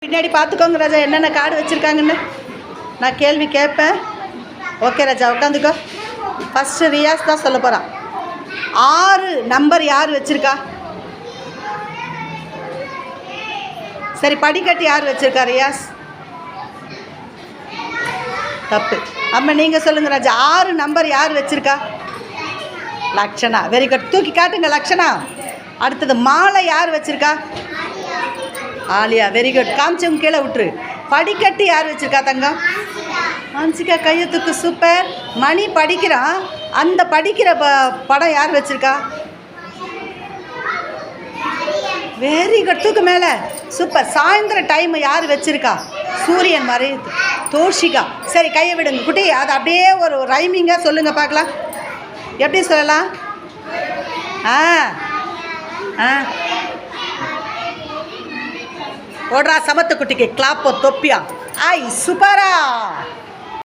பின்னாடி பார்த்துக்கோங்க ராஜா, என்னென்ன கார்டு வச்சுருக்காங்கன்னு நான் கேள்வி கேட்பேன். ஓகே ராஜா, உட்காந்துக்கோ. ஃபஸ்ட்டு ரியாஸ் தான் சொல்ல போகிறான். 6 நம்பர் யார் வச்சுருக்கா? சரி, படிக்கட்டு யார் வச்சுருக்கா ரியாஸ்? தப்பு. அம்மா நீங்கள் சொல்லுங்கள் ராஜா, 6 நம்பர் யார் வச்சுருக்கா? லக்ஷனா. வெரி குட், தூக்கி காட்டுங்க லக்ஷனா. அடுத்தது மாலை யார் வச்சுருக்கா? ஆலியா. வெரி குட், காமிச்சவங்க கீழே விட்டுரு. படிக்கட்டு யார் வச்சுருக்கா தங்கம்? ஹன்சிகா. கையத்துக்கு சூப்பர். மணி படிக்கிறான், அந்த படிக்கிற படம் யார் வச்சுருக்கா? வெரி குட், தூக்கு மேலே. சூப்பர். சாயந்தரம் டைம் யார் வச்சுருக்கா? சூரியன் மாதிரி தோஷிகா. சரி, கையை விடுங்க குட்டி. அது அப்படியே ஒரு ரைமிங்காக சொல்லுங்கள் பார்க்கலாம். எப்படி சொல்லலாம்? ஓடுறா சமத்து குட்டிக்கு கிளாப்போ தொப்பியா. ஐ சூப்பரா.